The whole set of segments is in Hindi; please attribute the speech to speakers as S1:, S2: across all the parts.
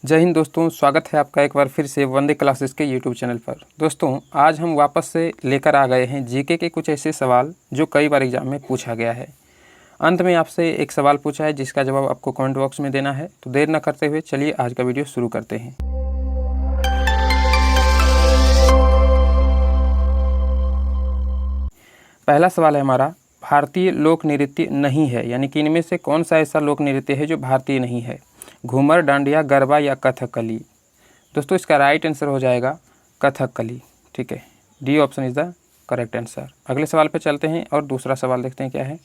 S1: जय हिंद दोस्तों, स्वागत है आपका एक बार फिर से वंदे क्लासेस के यूट्यूब चैनल पर। दोस्तों, आज हम वापस से लेकर आ गए हैं जीके के कुछ ऐसे सवाल जो कई बार एग्जाम में पूछा गया है। अंत में आपसे एक सवाल पूछा है जिसका जवाब आपको कमेंट बॉक्स में देना है। तो देर न करते हुए चलिए आज का वीडियो शुरू करते हैं। पहला सवाल है हमारा, भारतीय लोक नृत्य नहीं है, यानी कि इनमें से कौन सा ऐसा लोक नृत्य है जो भारतीय नहीं है? घूमर, डांडिया, गरबा या कथकली? दोस्तों, इसका राइट आंसर हो जाएगा कथकली। ठीक है, D option is the correct answer. अगले सवाल पे चलते हैं और दूसरा सवाल देखते हैं क्या है।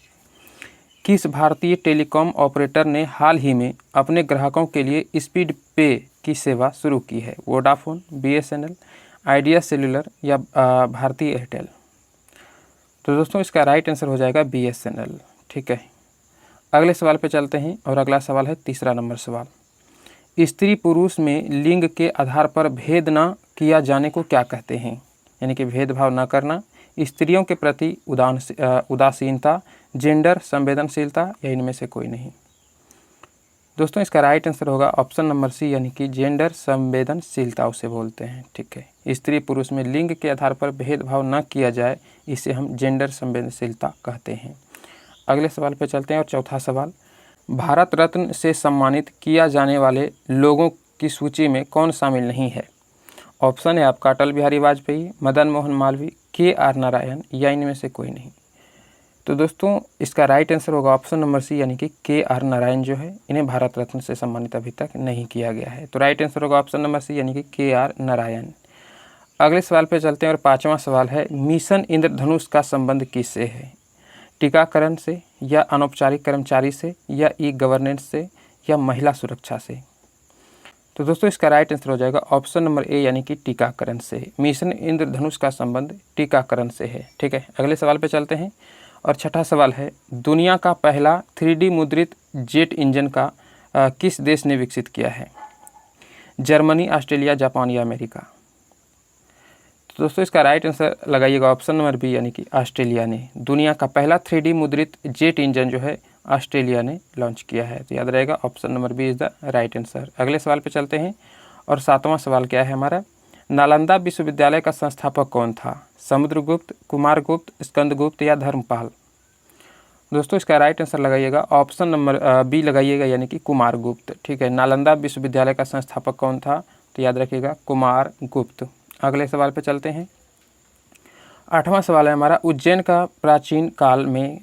S1: किस भारतीय टेलीकॉम ऑपरेटर ने हाल ही में अपने ग्राहकों के लिए स्पीड पे की सेवा शुरू की है? वोडाफोन, BSNL, आइडिया सेल्युलर या भारती एयरटेल? तो दोस्तों, इसका राइट आंसर हो जाएगा BSNL। ठीक है, अगले सवाल पे चलते हैं और अगला सवाल है तीसरा नंबर सवाल। स्त्री पुरुष में लिंग के आधार पर भेद न किया जाने को क्या कहते हैं? यानी कि भेदभाव न करना, स्त्रियों के प्रति उदासीनता, जेंडर संवेदनशीलता या इनमें से कोई नहीं? दोस्तों, इसका राइट आंसर होगा ऑप्शन नंबर सी, यानी कि जेंडर संवेदनशीलता उसे बोलते हैं। ठीक है, स्त्री पुरुष में लिंग के आधार पर भेदभाव न किया जाए, इसे हम जेंडर संवेदनशीलता कहते हैं। अगले सवाल पे चलते हैं और चौथा सवाल, भारत रत्न से सम्मानित किया जाने वाले लोगों की सूची में कौन शामिल नहीं है? ऑप्शन है आपका अटल बिहारी वाजपेयी, मदन मोहन मालवीय, KR नारायण या इनमें से कोई नहीं? तो दोस्तों, इसका राइट आंसर होगा ऑप्शन नंबर सी, यानी कि KR नारायण जो है, इन्हें भारत रत्न से सम्मानित अभी तक नहीं किया गया है। तो राइट आंसर होगा ऑप्शन नंबर सी, यानी कि KR नारायण। अगले सवाल पे चलते हैं और पाँचवा सवाल है, मिशन इंद्रधनुष का संबंध किससे है? टीकाकरण से या अनौपचारिक कर्मचारी से या ई-गवर्नेंस से या महिला सुरक्षा से? तो दोस्तों, इसका राइट आंसर हो जाएगा ऑप्शन नंबर ए, यानी कि टीकाकरण से। मिशन इंद्रधनुष का संबंध टीकाकरण से है। ठीक है, अगले सवाल पे चलते हैं और छठा सवाल है, दुनिया का पहला 3D मुद्रित जेट इंजन का किस देश ने विकसित किया है? जर्मनी, ऑस्ट्रेलिया, जापान या अमेरिका? तो दोस्तों, इसका राइट आंसर लगाइएगा ऑप्शन नंबर बी, यानी कि ऑस्ट्रेलिया ने। दुनिया का पहला 3D मुद्रित जेट इंजन जो है ऑस्ट्रेलिया ने लॉन्च किया है। तो याद रहेगा option number B is the right answer. अगले सवाल पे चलते हैं और सातवां सवाल क्या है हमारा, नालंदा विश्वविद्यालय का संस्थापक कौन था? समुद्रगुप्त, कुमारगुप्त, स्कंदगुप्त या धर्मपाल? दोस्तों, इसका राइट आंसर लगाइएगा ऑप्शन नंबर बी लगाइएगा, यानी कि कुमारगुप्त। ठीक है, नालंदा विश्वविद्यालय का संस्थापक कौन था? तो याद रखिएगा कुमारगुप्त। अगले सवाल पे चलते हैं। आठवां सवाल है हमारा, उज्जैन का प्राचीन काल में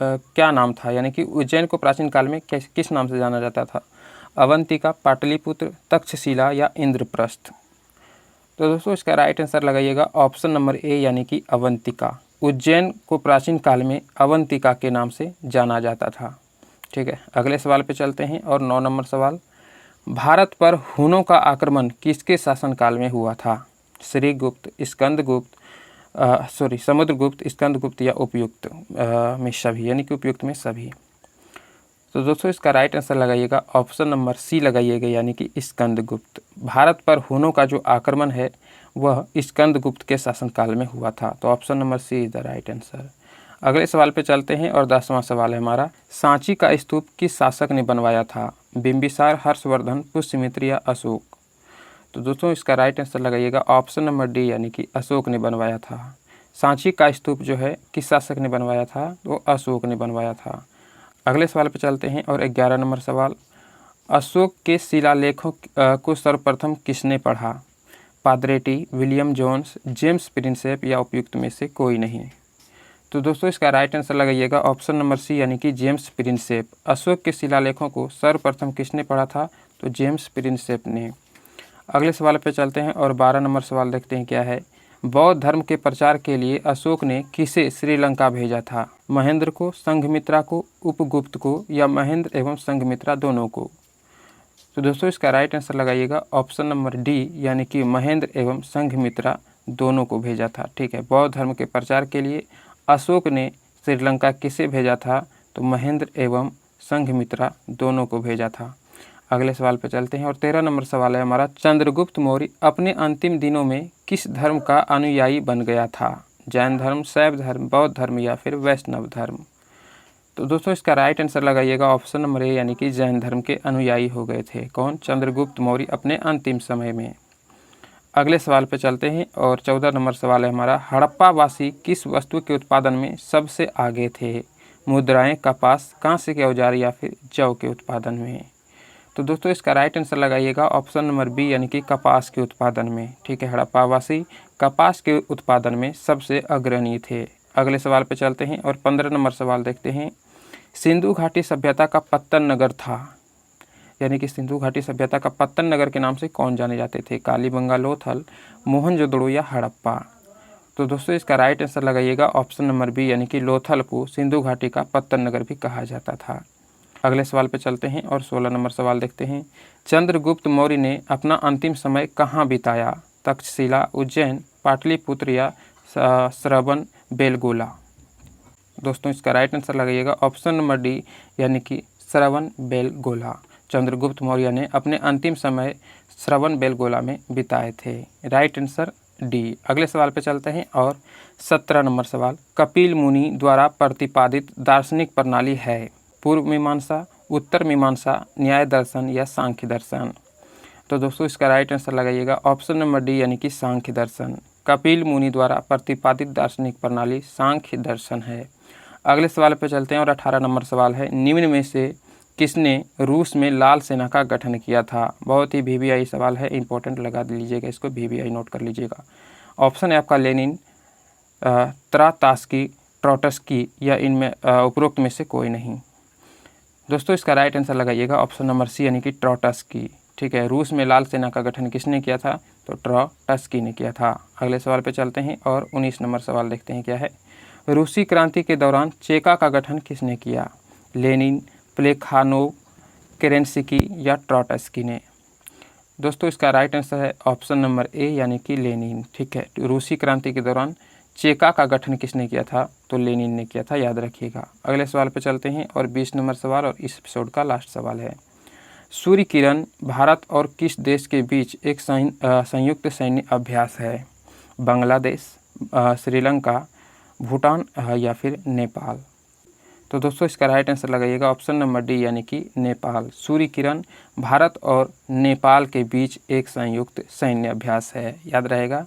S1: क्या नाम था? यानी कि उज्जैन को प्राचीन काल में किस नाम से जाना जाता था? अवंतिका, पाटलिपुत्र, तक्षशिला या इंद्रप्रस्थ? तो दोस्तों, इसका राइट आंसर लगाइएगा ऑप्शन नंबर ए, यानी कि अवंतिका। उज्जैन को प्राचीन काल में अवंतिका के नाम से जाना जाता था। ठीक है, अगले सवाल पे चलते हैं और 9 नंबर सवाल, भारत पर हुनों का आक्रमण किसके शासनकाल में हुआ था? श्रीगुप्त, समुद्रगुप्त, स्कंदगुप्त या उपयुक्त में सभी, यानी कि उपयुक्त में सभी? तो दोस्तों, इसका राइट आंसर लगाइएगा ऑप्शन नंबर सी लगाइएगा, यानी कि स्कंदगुप्त। भारत पर हुनों का जो आक्रमण है वह स्कंदगुप्त के शासनकाल में हुआ था। तो option number C is the right answer. अगले सवाल पे चलते हैं और 10वां सवाल है हमारा, सांची का स्तूप किस शासक ने बनवाया था? बिंबिसार, हर्षवर्धन, पुष्यमित्र या अशोक? तो दोस्तों, इसका राइट आंसर लगाइएगा ऑप्शन नंबर डी, यानी कि अशोक ने बनवाया था। सांची का स्तूप जो है किस शासक ने बनवाया था? तो अशोक ने बनवाया था। अगले सवाल पे चलते हैं और 11 नंबर सवाल, अशोक के शिलालेखों को सर्वप्रथम किसने पढ़ा? पादरेटी, विलियम जोन्स, जेम्स प्रिंसेप या उपयुक्त में से कोई नहीं? तो दोस्तों, इसका राइट आंसर लगाइएगा ऑप्शन नंबर सी, यानी कि जेम्स प्रिंसेप। अशोक के शिलालेखों को सर्वप्रथम किसने पढ़ा था? तो जेम्स प्रिंसेप ने। अगले सवाल पे चलते हैं और 12 नंबर सवाल देखते हैं क्या है, बौद्ध धर्म के प्रचार के लिए अशोक ने किसे श्रीलंका भेजा था? महेंद्र को, संघमित्रा को, उपगुप्त को या महेंद्र एवं संघमित्रा दोनों को? तो दोस्तों, इसका राइट आंसर लगाइएगा ऑप्शन नंबर डी, यानी कि महेंद्र एवं संघमित्रा दोनों को भेजा था। ठीक है, बौद्ध धर्म के प्रचार के लिए अशोक ने श्रीलंका किसे भेजा था? तो महेंद्र एवं संघमित्रा दोनों को भेजा था। अगले सवाल पर चलते हैं और 13 नंबर सवाल है हमारा, चंद्रगुप्त मौर्य अपने अंतिम दिनों में किस धर्म का अनुयायी बन गया था? जैन धर्म, शैव धर्म, बौद्ध धर्म या फिर वैष्णव धर्म? तो दोस्तों इसका राइट आंसर लगाइएगा ऑप्शन नंबर ए, यानी कि जैन धर्म के अनुयायी हो गए थे। कौन? चंद्रगुप्त मौर्य अपने अंतिम समय में। अगले सवाल पे चलते हैं और 14 नंबर सवाल है हमारा, हड़प्पा वासी किस वस्तु के उत्पादन में सबसे आगे थे? मुद्राएं, कपास, कांस्य के औजार या फिर जौ के उत्पादन में। तो दोस्तों इसका राइट आंसर लगाइएगा ऑप्शन नंबर बी, यानी कि कपास के उत्पादन में। ठीक है, हड़प्पा वासी कपास के उत्पादन में सबसे अग्रणी थे। अगले सवाल पे चलते हैं और 15 नंबर सवाल देखते हैं। सिंधु घाटी सभ्यता का पत्तन नगर था, यानी कि सिंधु घाटी सभ्यता का पत्तन नगर के नाम से कौन जाने जाते थे? कालीबंगा, लोथल, मोहनजोदड़ो या हड़प्पा। तो दोस्तों इसका राइट आंसर लगाइएगा ऑप्शन नंबर बी, यानी कि लोथल को सिंधु घाटी का पत्तन नगर भी कहा जाता था। अगले सवाल पे चलते हैं और 16 नंबर सवाल देखते हैं। चंद्रगुप्त मौर्य ने अपना अंतिम समय कहाँ बिताया? तक्षशिला, उज्जैन, पाटलिपुत्र या श्रवण बेलगोला। दोस्तों इसका राइट आंसर लगाइएगा ऑप्शन नंबर डी, यानी कि श्रवण बेलगोला। चंद्रगुप्त मौर्य ने अपने अंतिम समय श्रवण बेलगोला में बिताए थे। Right answer D. अगले सवाल पे चलते हैं और 17 नंबर सवाल, कपिल मुनि द्वारा प्रतिपादित दार्शनिक प्रणाली है? पूर्व मीमांसा, उत्तर मीमांसा, न्याय दर्शन या सांख्य दर्शन। तो दोस्तों इसका राइट आंसर लगाइएगा ऑप्शन नंबर डी, यानी कि सांख्य दर्शन। कपिल मुनि द्वारा प्रतिपादित दार्शनिक प्रणाली सांख्य दर्शन है। अगले सवाल पर चलते हैं और 18 नंबर सवाल है, निम्न में से किसने रूस में लाल सेना का गठन किया था? बहुत ही VVI सवाल है, इंपॉर्टेंट लगा लीजिएगा इसको, VVI नोट कर लीजिएगा। ऑप्शन है आपका लेनिन, त्रातास्की, ट्रॉटस्की या इनमें उपरोक्त में से कोई नहीं। दोस्तों इसका राइट आंसर लगाइएगा ऑप्शन नंबर सी, यानी कि ट्रॉटस्की। ठीक है, रूस में लाल सेना का गठन किसने किया था? तो ट्रॉटस्की ने किया था। अगले सवाल पे चलते हैं और 19 नंबर सवाल देखते हैं क्या है। रूसी क्रांति के दौरान चेका का गठन किसने किया? लेनिन, प्लेखानोव, केरेंस्की या ट्रॉटस्की ने। दोस्तों इसका राइट आंसर है ऑप्शन नंबर ए, यानी कि लेनिन। ठीक है, रूसी क्रांति के दौरान चेका का गठन किसने किया था? तो लेनिन ने किया था, याद रखिएगा। अगले सवाल पे चलते हैं और 20 नंबर सवाल और इस एपिसोड का लास्ट सवाल है। सूर्य किरण भारत और किस देश के बीच एक संयुक्त सैन्य अभ्यास है? बांग्लादेश, श्रीलंका, भूटान या फिर नेपाल। तो दोस्तों इसका राइट आंसर लगाइएगा ऑप्शन नंबर डी, यानी कि नेपाल। सूर्य किरण भारत और नेपाल के बीच एक संयुक्त सैन्य अभ्यास है, याद रहेगा।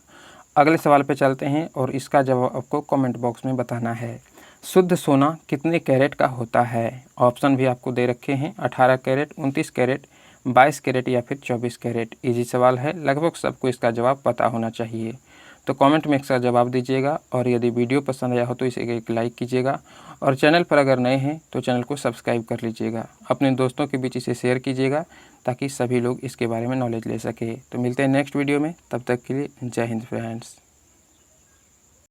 S1: अगले सवाल पे चलते हैं और इसका जवाब आपको कमेंट बॉक्स में बताना है। शुद्ध सोना कितने कैरेट का होता है? ऑप्शन भी आपको दे रखे हैं, 18 कैरेट, 29 कैरेट, 22 कैरेट या फिर 24 कैरेट। इजी सवाल है, लगभग सबको इसका जवाब पता होना चाहिए। तो कमेंट में इसका जवाब दीजिएगा और यदि वीडियो पसंद आया हो तो इसे एक लाइक कीजिएगा और चैनल पर अगर नए हैं तो चैनल को सब्सक्राइब कर लीजिएगा। अपने दोस्तों के बीच इसे शेयर कीजिएगा ताकि सभी लोग इसके बारे में नॉलेज ले सके। तो मिलते हैं नेक्स्ट वीडियो में, तब तक के लिए जय हिंद फ्रेंड्स।